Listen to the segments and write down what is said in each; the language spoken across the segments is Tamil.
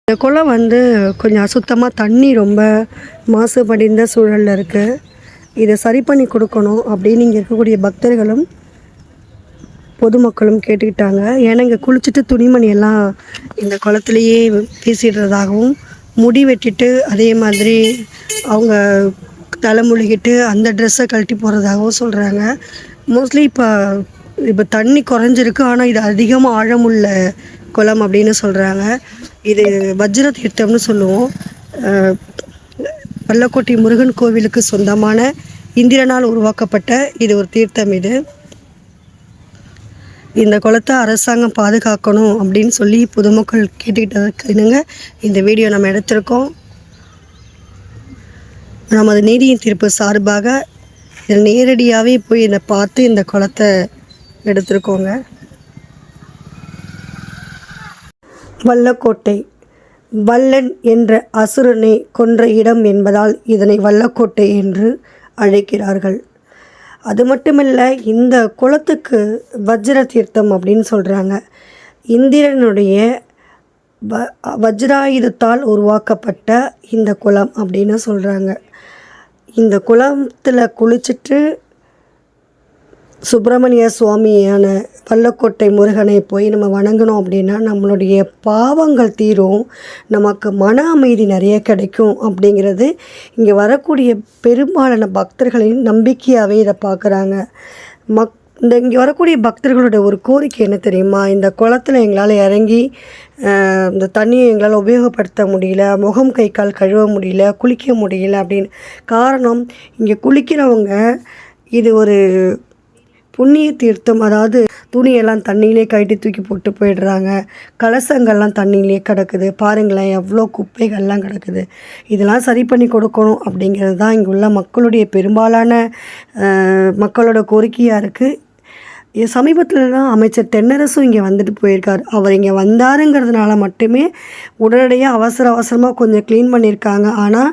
இந்த குளம் கொஞ்சம் அசுத்தமாக தண்ணி ரொம்ப மாசுபடிந்த சூழலில் இருக்குது. இதை சரி பண்ணி கொடுக்கணும் அப்படின்னு இங்கே இருக்கக்கூடிய பக்தர்களும் பொதுமக்களும் கேட்டுக்கிட்டாங்க. ஏன்னா இங்கே குளிச்சுட்டு துணிமணி எல்லாம் இந்த குளத்துலேயே வீசிடுறதாகவும், முடி வெட்டிட்டு அதே மாதிரி அவங்க தலைமுழுகிட்டு அந்த ட்ரெஸ்ஸை கழட்டி போகிறதாகவும் சொல்கிறாங்க. மோஸ்ட்லி இப்போ தண்ணி குறைஞ்சிருக்கு, ஆனால் இது அதிகமாக ஆழமுள்ள குளம் அப்படின்னு சொல்கிறாங்க. இது வஜ்ர தீர்த்தம்னு சொல்லுவோம். வல்லக்கோட்டை முருகன் கோவிலுக்கு சொந்தமான இந்திரனால் உருவாக்கப்பட்ட இது ஒரு தீர்த்தம். இந்த குளத்தை அரசாங்கம் பாதுகாக்கணும் அப்படின்னு சொல்லி பொதுமக்கள் கேட்டுக்கிட்டதுக்கு இந்த வீடியோ நம்ம எடுத்திருக்கோம். நமது நீதியின் தீர்ப்பு சார்பாக இதில் நேரடியாகவே போய் இதை பார்த்து இந்த குளத்தை எடுத்திருக்கோங்க. வல்லக்கோட்டை வல்லன் என்ற அசுரனை கொன்ற இடம் என்பதால் இதனை வல்லக்கோட்டை என்று அழைக்கிறார்கள். அது மட்டுமல்ல, இந்த குளத்துக்கு வஜ்ர தீர்த்தம் அப்படின்னு சொல்கிறாங்க. இந்திரனுடைய வஜ்ராயுதத்தால் உருவாக்கப்பட்ட இந்த குளம் அப்படின்னு சொல்கிறாங்க. இந்த குளத்தில் குளிச்சுட்டு சுப்பிரமணிய சுவாமியான வல்லக்கோட்டை முருகனை போய் நம்ம வணங்கினோம் அப்படின்னா நம்மளுடைய பாவங்கள் தீரும், நமக்கு மன அமைதி நிறைய கிடைக்கும் அப்படிங்கிறது இங்கே வரக்கூடிய பெரும்பாலான பக்தர்களின் நம்பிக்கையாகவே இதை பார்க்குறாங்க. இங்கே வரக்கூடிய பக்தர்களோட ஒரு கோரிக்கை என்ன தெரியுமா? இந்த குளத்தில் எங்களால் இறங்கி இந்த தண்ணியை எங்களால் உபயோகப்படுத்த முடியல, முகம் கை கால் கழுவ முடியல, குளிக்க முடியல அப்படின்னு. காரணம், இங்கே குளிக்கிறவங்க இது ஒரு புண்ணிய தீர்த்தம், அதாவது துணியெல்லாம் தண்ணியிலே கழட்டி தூக்கி போட்டு போயிடுறாங்க. கலசங்கள்லாம் தண்ணியிலே கிடக்குது. பாருங்களேன், எவ்வளோ குப்பைகள்லாம் கிடக்குது. இதெல்லாம் சரி பண்ணி கொடுக்கணும் அப்படிங்கிறது தான் இங்கே உள்ள மக்களுடைய பெரும்பாலான மக்களோட கோரிக்கையாக இருக்குது. சமீபத்தில் தான் அமைச்சர் தென்னரசும் இங்கே வந்துட்டு போயிருக்கார். அவர் இங்கே வந்தாருங்கிறதுனால மட்டுமே உடனடியாக அவசரமாக கொஞ்சம் க்ளீன் பண்ணியிருக்காங்க. ஆனால்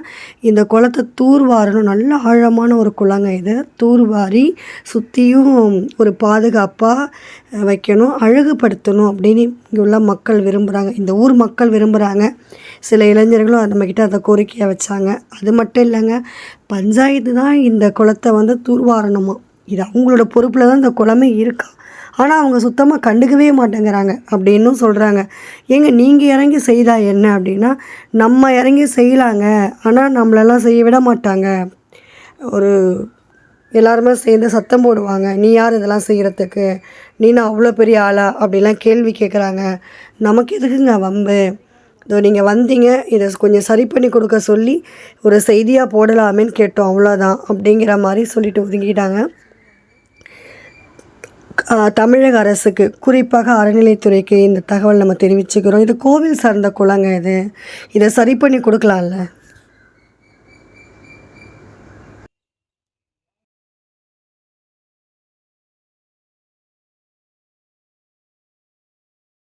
இந்த குளத்தை தூர்வாரணும். நல்ல ஆழமான ஒரு குளங்க இது. தூர்வாரி சுற்றியும் ஒரு பாதுகாப்பாக வைக்கணும், அழகுபடுத்தணும் அப்படின்னு இங்கே உள்ள மக்கள் விரும்புகிறாங்க. இந்த ஊர் மக்கள் விரும்புகிறாங்க. சில இளைஞர்களும் நம்மக்கிட்ட அதை கோரிக்கையாக வச்சாங்க. அது மட்டும் இல்லைங்க, பஞ்சாயத்து தான் இந்த குளத்தை தூர்வாரணுமா. இது அவங்களோட பொறுப்பில் தான் இந்த குளமே இருக்கா. ஆனால் அவங்க சுத்தமாக கண்டுக்கவே மாட்டேங்கிறாங்க அப்படின்னும் சொல்கிறாங்க. ஏங்க, நீங்கள் இறங்கி செய்தா என்ன அப்படின்னா, நம்ம இறங்கி செய்யலாங்க, ஆனால் நம்மளெல்லாம் செய்ய விட மாட்டாங்க. எல்லாருமே சேர்ந்து சத்தம் போடுவாங்க, நீ யார் இதெல்லாம் செய்கிறதுக்கு, நீனா அவ்வளோ பெரிய ஆளா அப்படிலாம் கேள்வி கேட்குறாங்க. நமக்கு எதுக்குங்க வம்பு? இதோ நீங்கள் வந்தீங்க, இதை கொஞ்சம் சரி பண்ணி கொடுக்க சொல்லி ஒரு செய்தியாக போடலாமேன்னு கேட்டோம், அவ்வளோதான் அப்படிங்கிற மாதிரி சொல்லிட்டு ஒதுங்கிட்டாங்க. தமிழக அரசுக்கு, குறிப்பாக அறநிலைத்துறைக்கு இந்த தகவல் நம்ம தெரிவிச்சுக்கிறோம். இது கோவில் சார்ந்த குளங்க, இதை சரி பண்ணி கொடுக்கலாம்ல.